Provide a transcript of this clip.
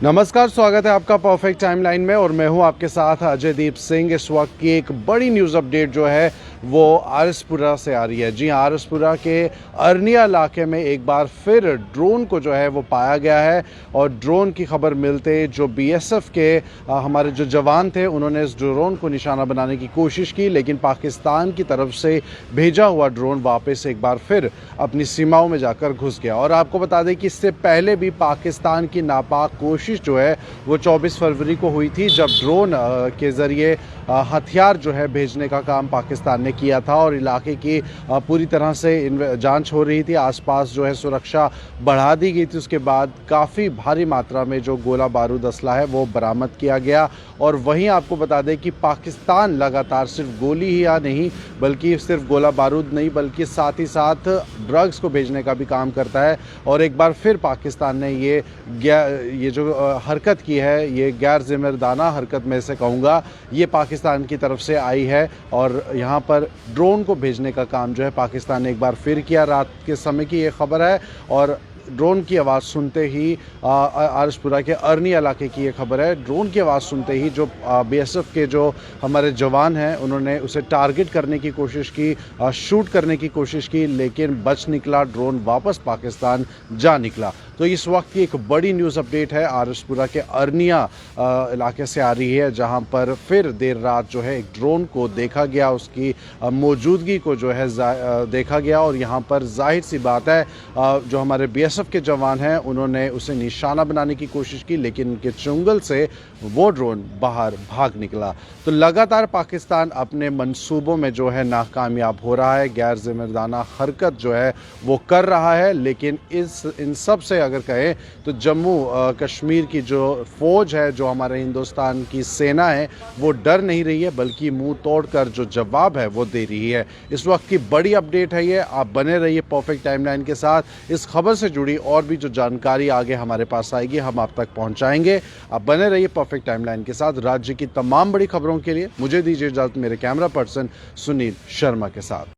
नमस्कार, स्वागत है आपका परफेक्ट टाइमलाइन में और मैं हूं आपके साथ अजयदीप सिंह। इस वक्त की एक बड़ी न्यूज़ अपडेट जो है वो आरएसपुरा से आ रही है। जी, आरएसपुरा के अरनिया इलाके में एक बार फिर ड्रोन को जो है वो पाया गया है और ड्रोन की खबर मिलते जो बीएसएफ के हमारे जो जवान थे उन्होंने इस ड्रोन को निशाना बनाने की कोशिश की, लेकिन पाकिस्तान की तरफ से भेजा हुआ ड्रोन वापस एक बार फिर अपनी सीमाओं में जाकर घुस गया। और आपको बता दें कि इससे पहले भी पाकिस्तान की नापाक कोशिश जो है वो 24 फरवरी को हुई थी, जब ड्रोन के ज़रिए हथियार जो है भेजने का काम पाकिस्तान ने किया था और इलाके की पूरी तरह से जांच हो रही थी। आसपास जो है सुरक्षा बढ़ा दी गई थी। उसके बाद काफ़ी भारी मात्रा में जो गोला बारूद असला है वो बरामद किया गया। और वहीं आपको बता दें कि पाकिस्तान लगातार सिर्फ गोली ही या नहीं बल्कि सिर्फ गोला बारूद नहीं बल्कि साथ ही साथ ड्रग्स को भेजने का भी काम करता है। और एक बार फिर पाकिस्तान ने ये जो हरकत की है, ये गैर जिम्मेदाराना हरकत में से कहूँगा, ये पाकिस्तान की तरफ से आई है। और यहाँ पर ड्रोन को भेजने का काम जो है पाकिस्तान ने एक बार फिर किया। रात के समय की ये खबर है और ड्रोन की आवाज़ सुनते ही आरएसपुरा के अरनिया इलाके की ये खबर है। ड्रोन की आवाज़ सुनते ही जो बीएसएफ के जो हमारे जवान हैं उन्होंने उसे टारगेट करने की कोशिश की, शूट करने की कोशिश की, लेकिन बच निकला। ड्रोन वापस पाकिस्तान जा निकला। तो इस वक्त की एक बड़ी न्यूज़ अपडेट है आरएसपुरा के अरनिया इलाके से आ रही है, जहां पर फिर देर रात जो है एक ड्रोन को देखा गया, उसकी मौजूदगी को जो है देखा गया। और यहां पर जाहिर सी बात है जो हमारे बीएसएफ के जवान हैं उन्होंने उसे निशाना बनाने की कोशिश की, लेकिन उनके चुंगल से वो ड्रोन बाहर भाग निकला। तो लगातार पाकिस्तान अपने मंसूबों में जो है नाकामयाब हो रहा है, गैर जिम्मेदाराना हरकत जो है वो कर रहा है। लेकिन इन सब से अगर कहें तो जम्मू कश्मीर की जो फौज है, जो हमारे हिंदुस्तान की सेना है, वो डर नहीं रही है बल्कि मुंह तोड़कर जो जवाब है वो दे रही है। इस वक्त की बड़ी अपडेट है ये। आप बने रहिए परफेक्ट टाइमलाइन के साथ। इस खबर से जुड़ी और भी जो जानकारी आगे हमारे पास आएगी हम आप तक पहुंचाएंगे। आप बने रहिए परफेक्ट टाइमलाइन के साथ। राज्य की तमाम बड़ी खबरों के लिए मुझे दीजिए इजाजत मेरे कैमरा पर्सन सुनील शर्मा के साथ।